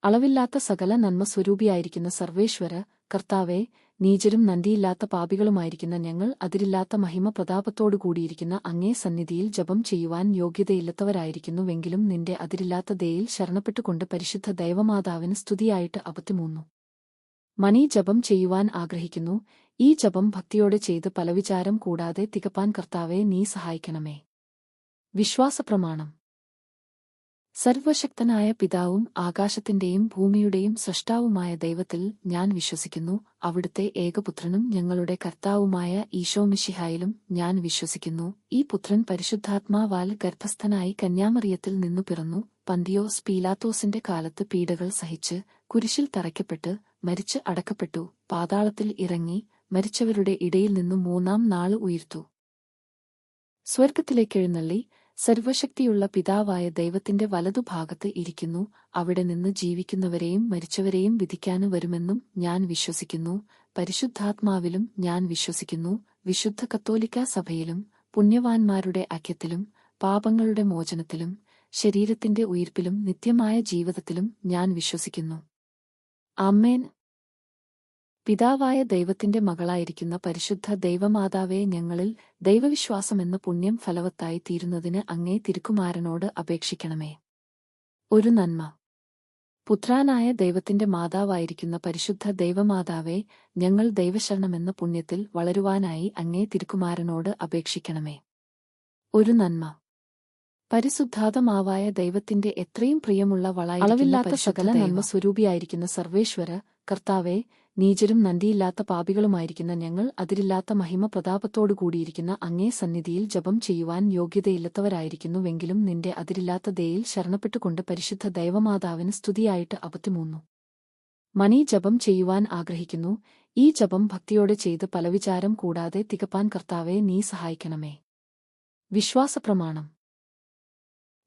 അളവില്ലാത്ത സകല നന്മ സ്വരൂപിയായിരിക്കുന്ന സർവേശ്വര കർത്താവേ, നീചരും നന്ദിയില്ലാത്ത പാപികളുമായിരിക്കുന്ന ഞങ്ങൾ അതിരില്ലാത്ത മഹിമ പ്രതാപത്തോടുകൂടിയിരിക്കുന്ന അങ്ങേ സന്നിധിയിൽ ജപം ചെയ്യുവാൻ യോഗ്യതയില്ലാത്തവരായിരിക്കുന്നുവെങ്കിലും നിന്റെ അതിരില്ലാത്ത ദയയിൽ ശരണപ്പെട്ടുകൊണ്ട് പരിശുദ്ധ ദൈവമാതാവിന് സ്തുതിയായിട്ട് 53 മണി ജപം ചെയ്യുവാൻ ആഗ്രഹിക്കുന്നു. ഈ ജപം ഭക്തിയോടെ ചെയ്ത് പലവിചാരം കൂടാതെ തികപ്പാൻ കർത്താവേ നീ സഹായിക്കണമേ. വിശ്വാസപ്രമാണം. സർവശക്തനായ പിതാവും ആകാശത്തിന്റെയും ഭൂമിയുടെയും സ്രഷ്ടാവുമായ ദൈവത്തിൽ ഞാൻ വിശ്വസിക്കുന്നു. അവിടുത്തെ ഏകപുത്രനും ഞങ്ങളുടെ കർത്താവുമായ ഈശോമിശിഹായിലും ഞാൻ വിശ്വസിക്കുന്നു. ഈ പുത്രൻ പരിശുദ്ധാത്മാവാൽ ഗർഭസ്ഥനായി കന്യാമറിയത്തിൽ നിന്നു പിറന്നു. പന്തിയോസ് പീലാത്തോസിന്റെ കാലത്ത് പീഡകൾ സഹിച്ച് കുരിശിൽ തറയ്ക്കപ്പെട്ട് മരിച്ച് അടക്കപ്പെട്ടു. പാതാളത്തിൽ ഇറങ്ങി മരിച്ചവരുടെ ഇടയിൽ നിന്നു മൂന്നാം നാൾ ഉയിർത്തു. സ്വർഗ്ഗത്തിലേക്കെഴുന്നള്ളി സർവശക്തിയുള്ള പിതാവായ ദൈവത്തിന്റെ വലതുഭാഗത്ത് ഇരിക്കുന്നു. അവിടെ നിന്ന് ജീവിക്കുന്നവരെയും മരിച്ചവരെയും വിധിക്കാന് വരുമെന്നും ഞാൻ വിശ്വസിക്കുന്നു. പരിശുദ്ധാത്മാവിലും ഞാൻ വിശ്വസിക്കുന്നു. വിശുദ്ധ കത്തോലിക്കാ സഭയിലും പുണ്യവാന്മാരുടെ ഐക്യത്തിലും പാപങ്ങളുടെ മോചനത്തിലും ശരീരത്തിന്റെ ഉയിർപ്പിലും നിത്യമായ ജീവിതത്തിലും ഞാൻ വിശ്വസിക്കുന്നു. ആമേൻ. പിതാവായ ദൈവത്തിന്റെ മകളായിരിക്കുന്ന പരിശുദ്ധ ദൈവമാതാവേ, ഞങ്ങളിൽ ദൈവവിശ്വാസമെന്ന പുണ്യം ഫലവത്തായി തീരുന്നതിന് അങ്ങേ തിരുക്കുമാരനോട് അപേക്ഷിക്കണമേ. ഒരു നന്മ. പുത്രാനായ ദൈവത്തിന്റെ മാതാവായിരിക്കുന്ന പരിശുദ്ധ ദൈവമാതാവേ, ഞങ്ങൾ ദൈവശരണമെന്ന പുണ്യത്തിൽ വളരുവാനായി അങ്ങേ തിരുക്കുമാരനോട് അപേക്ഷിക്കണമേ. ഒരു നന്മ. പരിശുദ്ധാത്മാവായ ദൈവത്തിന്റെ എത്രയും പ്രിയമുള്ള അളവില്ലാത്ത സകല നന്മ സ്വരൂപിയായിരിക്കുന്ന സർവേശ്വര കർത്താവേ, നീചരും നന്ദിയില്ലാത്ത പാപികളുമായിരിക്കുന്ന ഞങ്ങൾ അതിരില്ലാത്ത മഹിമ പ്രതാപത്തോടുകൂടിയിരിക്കുന്ന അങ്ങേ സന്നിധിയിൽ ജപം ചെയ്യുവാൻ യോഗ്യതയില്ലാത്തവരായിരിക്കുന്നുവെങ്കിലും നിന്റെ അതിരില്ലാത്ത ദയയിൽ ശരണപ്പെട്ടുകൊണ്ട് പരിശുദ്ധ ദൈവമാതാവിന് സ്തുതിയായിട്ട് 53 മണി ജപം ചെയ്യുവാൻ ആഗ്രഹിക്കുന്നു. ഈ ജപം ഭക്തിയോടെ ചെയ്ത് പലവിചാരം കൂടാതെ തികപ്പാൻ കർത്താവേ നീ സഹായിക്കണമേ. വിശ്വാസപ്രമാണം.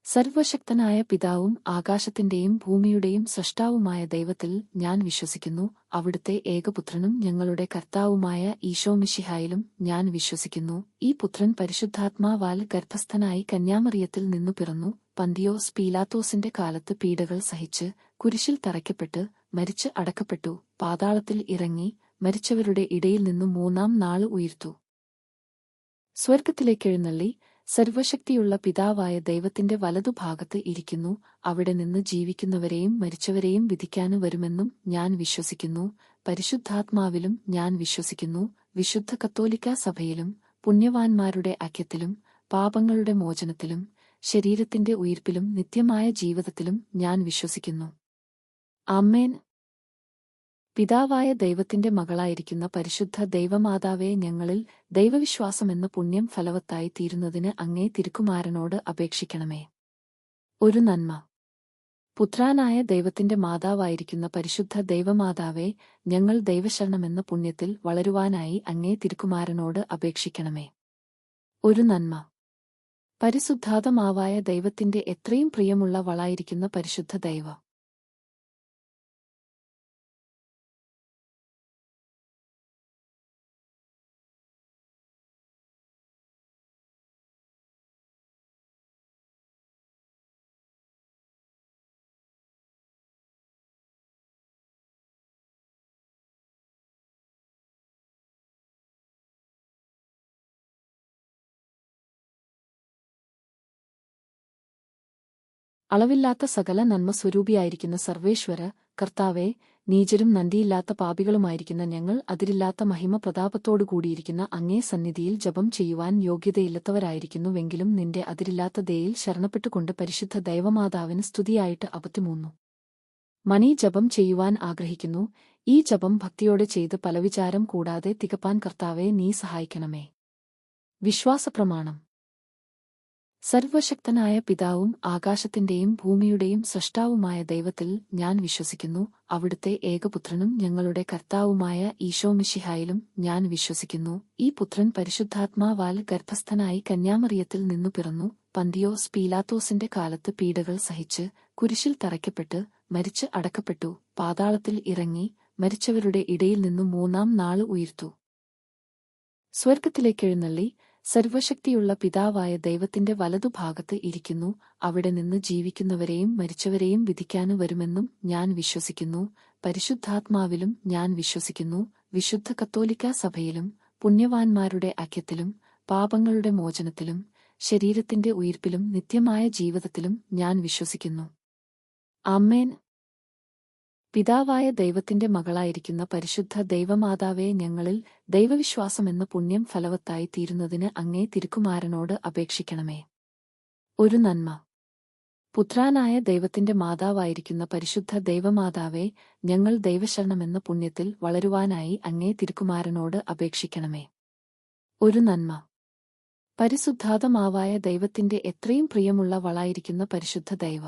സർവശക്തനായ പിതാവും ആകാശത്തിന്റെയും ഭൂമിയുടെയും സ്രഷ്ടാവുമായ ദൈവത്തിൽ ഞാൻ വിശ്വസിക്കുന്നു. അവിടുത്തെ ഏകപുത്രനും ഞങ്ങളുടെ കർത്താവുമായ ഈശോമിശിഹായിലും ഞാൻ വിശ്വസിക്കുന്നു. ഈ പുത്രൻ പരിശുദ്ധാത്മാവാൽ ഗർഭസ്ഥനായി കന്യാമറിയത്തിൽ നിന്നു പിറന്നു. പന്തിയോസ് പീലാത്തോസിന്റെ കാലത്ത് പീഡകൾ സഹിച്ച് കുരിശിൽ തറയ്ക്കപ്പെട്ട് മരിച്ച് അടക്കപ്പെട്ടു. പാതാളത്തിൽ ഇറങ്ങി മരിച്ചവരുടെ ഇടയിൽ നിന്നു മൂന്നാം നാൾ ഉയിർത്തു. സ്വർഗ്ഗത്തിലേക്കെഴുന്നള്ളി സർവശക്തിയുള്ള പിതാവായ ദൈവത്തിന്റെ വലതുഭാഗത്ത് ഇരിക്കുന്നു. അവിടെ നിന്ന് ജീവിക്കുന്നവരെയും മരിച്ചവരെയും വിധിക്കാന് വരുമെന്നും ഞാൻ വിശ്വസിക്കുന്നു. പരിശുദ്ധാത്മാവിലും ഞാൻ വിശ്വസിക്കുന്നു. വിശുദ്ധ കത്തോലിക്കാ സഭയിലും പുണ്യവാന്മാരുടെ ഐക്യത്തിലും പാപങ്ങളുടെ മോചനത്തിലും ശരീരത്തിന്റെ ഉയിർപ്പിലും നിത്യമായ ജീവിതത്തിലും ഞാൻ വിശ്വസിക്കുന്നു. ആമേൻ. പിതാവായ ദൈവത്തിന്റെ മകളായിരിക്കുന്ന പരിശുദ്ധ ദൈവമാതാവേ, ഞങ്ങളിൽ ദൈവവിശ്വാസമെന്ന പുണ്യം ഫലവത്തായി തീരുന്നതിന് അങ്ങേ തിരുക്കുമാരനോട് അപേക്ഷിക്കണമേ. ഒരു നന്മ. പുത്രാനായ ദൈവത്തിന്റെ മാതാവായിരിക്കുന്ന പരിശുദ്ധ ദൈവമാതാവേ, ഞങ്ങൾ ദൈവശരണമെന്ന പുണ്യത്തിൽ വളരുവാനായി അങ്ങേ തിരുക്കുമാരനോട് അപേക്ഷിക്കണമേ. ഒരു നന്മ. പരിശുദ്ധാത്മാവായ ദൈവത്തിന്റെ എത്രയും പ്രിയമുള്ള വളായിരിക്കുന്ന പരിശുദ്ധ ദൈവ അളവില്ലാത്ത സകല നന്മ സ്വരൂപിയായിരിക്കുന്ന സർവേശ്വര കർത്താവേ, നീചരും നന്ദിയില്ലാത്ത പാപികളുമായിരിക്കുന്ന ഞങ്ങൾ അതിരില്ലാത്ത മഹിമ പ്രതാപത്തോടുകൂടിയിരിക്കുന്ന അങ്ങേ സന്നിധിയിൽ ജപം ചെയ്യുവാൻ യോഗ്യതയില്ലാത്തവരായിരിക്കുന്നുവെങ്കിലും നിന്റെ അതിരില്ലാത്ത ദയയിൽ ശരണപ്പെട്ടുകൊണ്ട് പരിശുദ്ധ ദൈവമാതാവിന് സ്തുതിയായിട്ട് 53 മണി ജപം ചെയ്യുവാൻ ആഗ്രഹിക്കുന്നു. ഈ ജപം ഭക്തിയോടെ ചെയ്ത് പലവിചാരം കൂടാതെ തികപ്പാൻ കർത്താവേ നീ സഹായിക്കണമേ. വിശ്വാസപ്രമാണം. സർവശക്തനായ പിതാവും ആകാശത്തിന്റെയും ഭൂമിയുടെയും സ്രഷ്ടാവുമായ ദൈവത്തിൽ ഞാൻ വിശ്വസിക്കുന്നു. അവിടുത്തെ ഏകപുത്രനും ഞങ്ങളുടെ കർത്താവുമായ ഈശോമിശിഹായിലും ഞാൻ വിശ്വസിക്കുന്നു. ഈ പുത്രൻ പരിശുദ്ധാത്മാവാൽ ഗർഭസ്ഥനായി കന്യാമറിയത്തിൽ നിന്നു പിറന്നു. പന്തിയോസ് പീലാത്തോസിന്റെ കാലത്ത് പീഡകൾ സഹിച്ച് കുരിശിൽ തറയ്ക്കപ്പെട്ട് മരിച്ച് അടക്കപ്പെട്ടു. പാതാളത്തിൽ ഇറങ്ങി മരിച്ചവരുടെ ഇടയിൽ നിന്നു മൂന്നാം നാൾ ഉയിർത്തു. സ്വർഗ്ഗത്തിലേക്കെഴുന്നള്ളി സർവശക്തിയുള്ള പിതാവായ ദൈവത്തിന്റെ വലതുഭാഗത്ത് ഇരിക്കുന്നു. അവിടെ നിന്ന് ജീവിക്കുന്നവരെയും മരിച്ചവരെയും വിധിക്കാനു വരുമെന്നും ഞാൻ വിശ്വസിക്കുന്നു. പരിശുദ്ധാത്മാവിലും ഞാൻ വിശ്വസിക്കുന്നു. വിശുദ്ധ കത്തോലിക്കാ സഭയിലും പുണ്യവാന്മാരുടെ ഐക്യത്തിലും പാപങ്ങളുടെ മോചനത്തിലും ശരീരത്തിന്റെ ഉയിർപ്പിലും നിത്യമായ ജീവിതത്തിലും ഞാൻ വിശ്വസിക്കുന്നു. ആമേൻ. പിതാവായ ദൈവത്തിന്റെ മകളായിരിക്കുന്ന പരിശുദ്ധ ദൈവമാതാവേ, ഞങ്ങളിൽ ദൈവവിശ്വാസമെന്ന പുണ്യം ഫലവത്തായി തീരുന്നതിന് അങ്ങേ തിരുക്കുമാരനോട് അപേക്ഷിക്കണമേ. ഒരു നന്മ. പുത്രാനായ ദൈവത്തിന്റെ മാതാവായിരിക്കുന്ന പരിശുദ്ധ ദൈവമാതാവേ, ഞങ്ങൾ ദൈവശരണമെന്ന പുണ്യത്തിൽ വളരുവാനായി അങ്ങേ തിരുക്കുമാരനോട് അപേക്ഷിക്കണമേ. ഒരു നന്മ. പരിശുദ്ധാത്മാവായ ദൈവത്തിന്റെ എത്രയും പ്രിയമുള്ള വളായിരിക്കുന്ന പരിശുദ്ധ ദൈവ